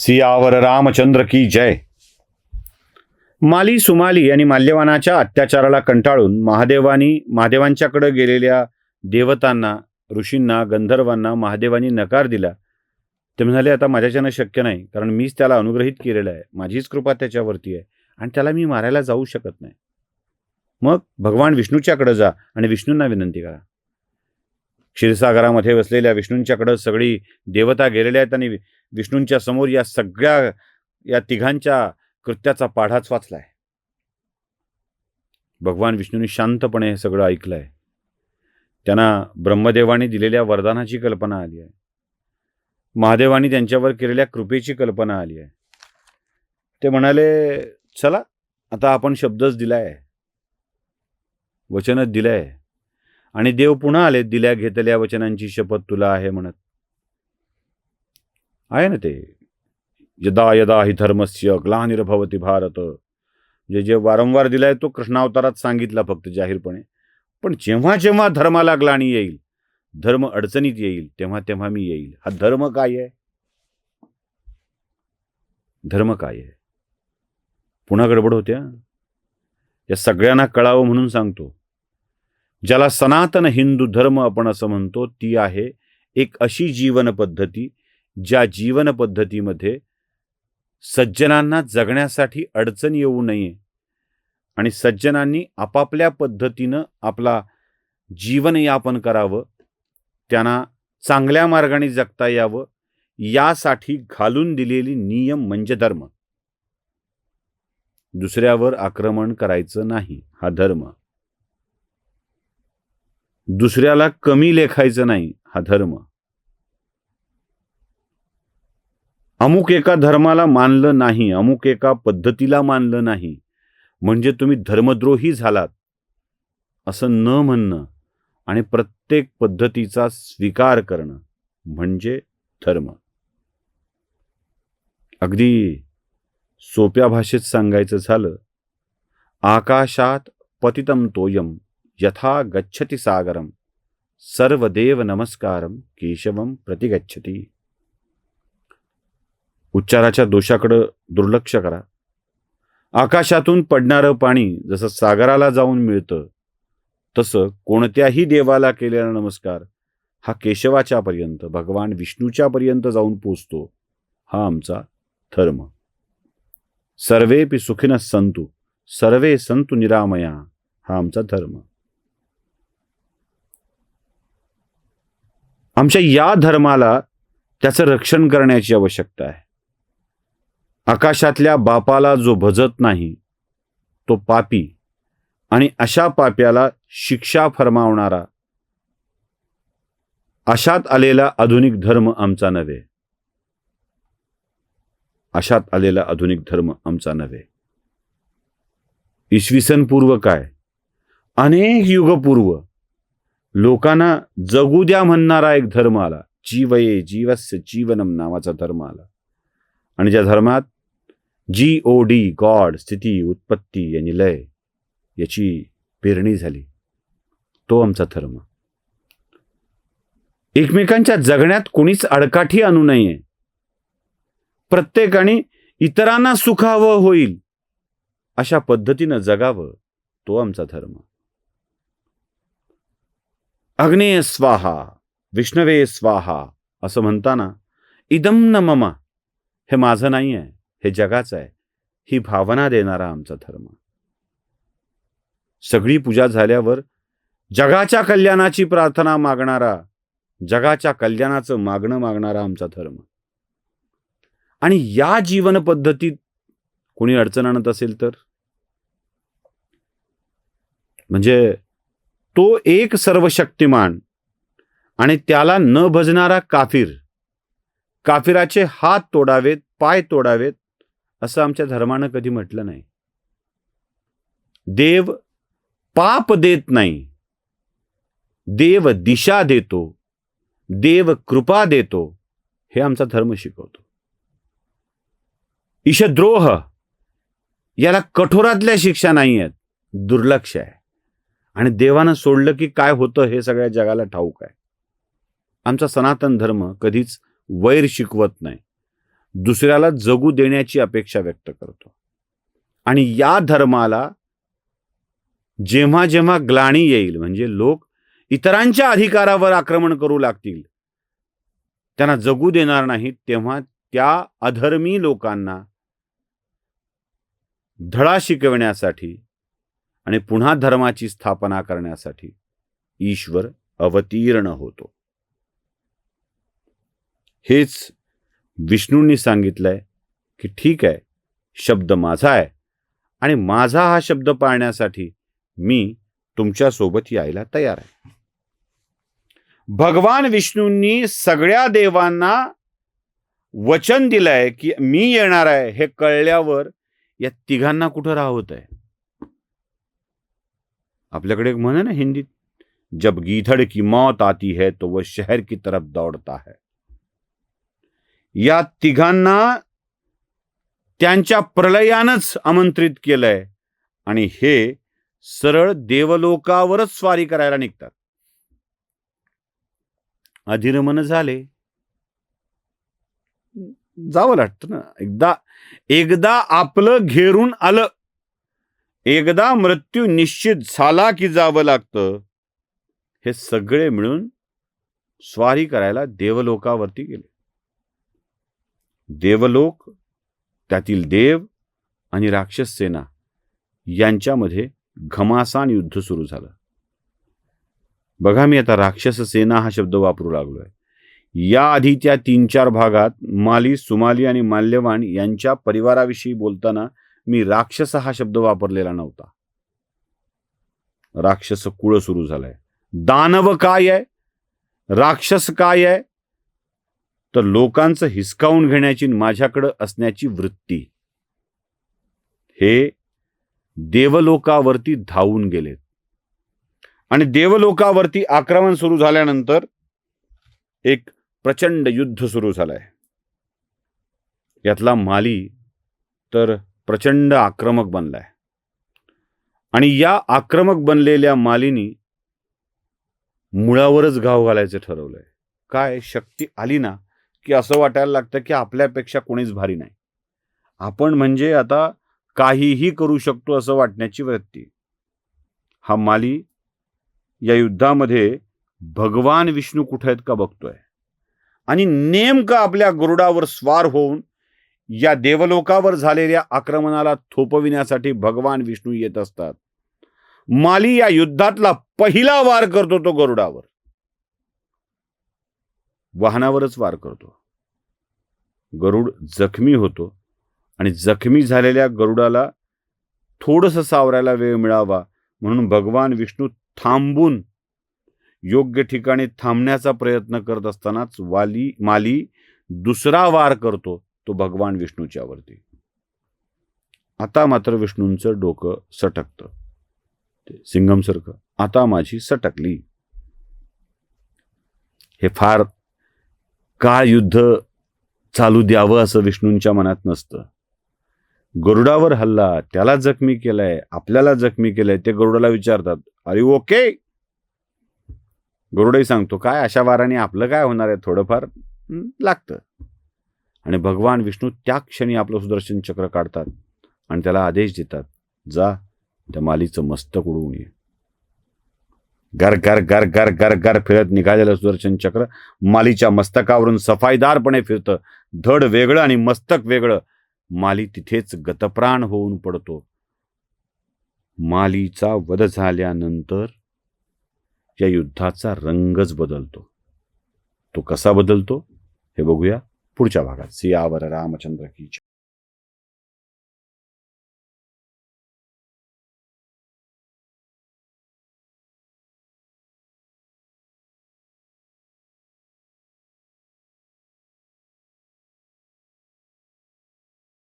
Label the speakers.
Speaker 1: सियावर रामचंद्र की जय. माली सुमाली आणि माल्यवानाच्या अत्याचाराला कंटाळून महादेवांच्याकडे गेलेल्या देवतांना, ऋषींना, गंधर्वांना महादेवांनी नकार दिला. ते म्हणाले, आता माझ्याच्यानं शक्य नाही, कारण मीच त्याला अनुग्रहित केलेलं आहे, माझीच कृपा त्याच्यावरती आहे आणि त्याला मी मारायला जाऊ शकत नाही. मग भगवान विष्णूच्याकडे जा आणि विष्णूंना विनंती करा. क्षीरसागरामध्ये बसलेल्या विष्णूंच्याकडे सगळी देवता गेलेल्या आहेत आणि विष्णूंच्या समोर या तिघांच्या कृत्याचा पाढाच वाचलाय. भगवान विष्णूंनी शांतपणे हे सगळं ऐकलंय. त्यांना ब्रह्मदेवाने दिलेल्या वरदानाची कल्पना आली आहे. महादेवानी त्यांच्यावर केलेल्या कृपेची कल्पना आली आहे. ते म्हणाले, चला आता आपण शब्दच दिलाय, वचनच दिलंय. आणि देव पुन्हा आले, दिल्या घेतल्या वचनांची शपथ तुला आहे म्हणत. आहे ना ते, यदा यदा हि धर्मस्य ग्लानिर्भवति भारत. जे वारंवार दिलाय तो कृष्णावतारात सांगितला फक्त जाहीरपणे. पण जेव्हा जेव्हा धर्माला ग्लानी येईल, धर्म अडचणीत येईल, तेव्हा तेव्हा मी येईल. हा धर्म काय आहे? धर्म काय आहे? पुन्हा गडबड होत्या. या सगळ्यांना कळावं म्हणून सांगतो. ज्याला सनातन हिंदू धर्म आपण असं म्हणतो, ती आहे एक अशी जीवन पद्धती ज्या जीवन पद्धतीमध्ये सज्जनांना जगण्यासाठी अडचण येऊ नये आणि सज्जनांनी आपापल्या पद्धतीनं आपला जीवनयापन करावं, त्यांना चांगल्या मार्गाने जगता यावं, यासाठी घालून दिलेली नियम म्हणजे धर्म. दुसऱ्यावर आक्रमण करायचं नाही, हा धर्म. दुसऱ्याला कमी लेखायचं नाही, हा धर्म. अमुक एका धर्माला मानलं नाही, अमुक एका पद्धतीला मानलं नाही म्हणजे तुम्ही धर्मद्रोही झालात असं न म्हणणं आणि प्रत्येक पद्धतीचा स्वीकार करणं म्हणजे धर्म. अगदी सोप्या भाषेत सांगायचं झालं, आकाशात पतितं तोयम यथा गच्छति सागरम सर्वदेव नमस्कारम केशवम प्रतिगच्छति. उच्चाराच्या दोषाकडे दुर्लक्ष करा. आकाशातून पडणारं पाणी जसं सागराला जाऊन मिळतं, तसं कोणत्याही देवाला केलेला नमस्कार हा केशवाच्या पर्यंत, भगवान विष्णूच्या पर्यंत जाऊन पोचतो. हा आमचा धर्म. सर्वेपि सुखिनः सन्तु सर्वे सन्तु निरामया, हा आमचा धर्म. आमच्या या धर्माला त्याचं रक्षण करण्याची आवश्यकता आहे. आकाशातल्या बापाला जो भजत नाही तो पापी, आणि अशा पाप्याला शिक्षा फरमावणारा अशात आलेला आधुनिक धर्म आमचा नव्हे. अशात आलेला आधुनिक धर्म आमचा नव्हे. इसवी सन पूर्व काय, अनेक युगपूर्व लोकांना जगू द्या म्हणणारा एक धर्म आला. जीवये जीवस्य जीवनम नावाचा धर्म आला. आणि ज्या धर्मात GOD गॉड, स्थिती, उत्पत्ती आणि लय याची पेरणी झाली, तो आमचा धर्म. एकमेकांच्या जगण्यात कोणीच अडकाठी आणू नये, प्रत्येकाने इतरांना सुखावं होईल अशा पद्धतीनं जगावं, तो आमचा धर्म. अग्नेय स्वाहा विष्णवे स्वाहा असं म्हणताना इदम न मम, हे माझं नाही आहे, हे जगाचं आहे, ही भावना देणारा आमचा धर्म. सगळी पूजा झाल्यावर जगाच्या कल्याणाची प्रार्थना मागणारा, जगाच्या कल्याणाचं मागणं मागणारा आमचा धर्म. आणि या जीवन पद्धतीत कोणी अडचण आणत असेल तर, म्हणजे तो एक सर्वशक्तिमान आणि त्याला न भजणारा काफिर, काफिराचे हात तोडावेत, पाय तोडावेत असं आमच्या धर्मानं कधी म्हटलं नाही. देव पाप देत नाही, देव दिशा देतो, देव कृपा देतो, हे आमचा धर्म शिकवतो. ईशद्रोह याला कठोरातल्या शिक्षा नाही आहेत, दुर्लक्ष आहे. आणि देवानं सोडलं की काय होतं हे सगळ्या जगाला ठाऊक आहे. आमचा सनातन धर्म कधीच वैर शिकवत नाही. दुसऱ्याला जगू देण्याची अपेक्षा व्यक्त करतो. आणि या धर्माला जेव्हा जेव्हा ग्लानी येईल, म्हणजे लोक इतरांच्या अधिकारावर आक्रमण करू लागतील, त्यांना जगू देणार नाहीत, तेव्हा त्या अधर्मी लोकांना धडा शिकवण्यासाठी आणि पुन्हा धर्माची स्थापना करण्यासाठी ईश्वर अवतीर्ण होतो. हेच विष्णूंनी सांगितलंय की ठीक आहे, शब्द माझा आहे आणि माझा हा शब्द पाळण्यासाठी मी तुमच्यासोबत यायला तयार आहे. भगवान विष्णूंनी सगळ्या देवांना वचन दिलंय की मी येणार आहे हे कळल्यावर या तिघांना कुठं राहत आहे. आपल्याकडे एक म्हण आहे ना हिंदीत, जब गीधड़ की मौत आती है तो वह शहर की तरफ दौड़ता है. या तिघांना त्यांच्या प्रलयानंच आमंत्रित केलंय आणि हे सरळ देवलोकावरच स्वारी करायला निघतात. अधिरमन झाले, जावं लागतं ना. एकदा आपलं घेरून आलं, एकदा मृत्यू निश्चित झाला की जावं लागतं. हे सगळे मिळून स्वारी करायला देवलोकावरती गेले. देवलोक, त्यातील देव आणि राक्षस सेना यांच्यामध्ये घमासान युद्ध सुरू झालं. बघा, मी आता राक्षस सेना हा शब्द वापरू लागलोय. याआधी त्या 3-4 भागात माली, सुमाली आणि माल्यवान यांच्या परिवाराविषयी बोलताना मी राक्षस हा शब्द वापरलेला नव्हता. राक्षस कुळ सुरू झालाय. दानव काय आहे, राक्षस काय आहे, तर लोकांचं हिसकावून घेण्याची माझ्याकडे असण्याची वृत्ती. हे देवलोकावरती धावून गेलेत आणि देवलोकावरती आक्रमण सुरू झाल्यानंतर एक प्रचंड युद्ध सुरू झालंय. यातला माली तर प्रचंड आक्रमक बनलाय आणि या आक्रमक बनलेल्या मालीनी मुळावरच घाव घालायचं ठरवलंय. काय शक्ती आली ना की असं वाटायला लागतं की आपल्यापेक्षा कोणीच भारी नाही, आपण म्हणजे आता काहीही करू शकतो असं वाटण्याची वृत्ती. हा माली या युद्धामध्ये भगवान विष्णू कुठे आहेत का बघतोय आणि नेमकं आपल्या गरुडावर स्वार होऊन या देवलोकावर झालेल्या आक्रमणाला थोपविण्यासाठी भगवान विष्णू येत असतात. माली या युद्धातला पहिला वार करतो तो गरुडावर, वाहनावरच वार करतो. गरुड जखमी होतो आणि जखमी झालेल्या गरुडाला थोडंसं सावरायला वेळ मिळावा म्हणून भगवान विष्णू थांबून योग्य ठिकाणी थांबण्याचा प्रयत्न करत असतानाच माली दुसरा वार करतो तो भगवान विष्णूच्या वरती. आता मात्र विष्णूंचं डोकं सटकतं, सिंगमसारखं. आता माझी सटकली. हे फार काळ युद्ध चालू द्यावं असं विष्णूंच्या मनात नसतं. गरुडावर हल्ला, त्याला जखमी केलाय, आपल्याला जखमी केलंय. ते गरुडाला विचारतात, अरे ओके? गरुडही सांगतो, काय अशा वाराने आपलं काय होणार आहे, थोडंफार लागतं. आणि भगवान विष्णू त्या क्षणी आपलं सुदर्शन चक्र काढतात आणि त्याला आदेश देतात, जा त्या मालीचं मस्तक उडवून ये. गर गर गर गर गर गर फिरत निघालेलं सुदर्शन चक्र मालीच्या मस्तकावरून सफाईदारपणे फिरतं. धड वेगळं आणि मस्तक वेगळं. माली तिथेच गतप्राण होऊन पडतो. मालीचा वध झाल्यानंतर या युद्धाचा रंगच बदलतो. तो कसा बदलतो हे बघूया पुढच्या भागात. सियावर रामचंद्र की जय.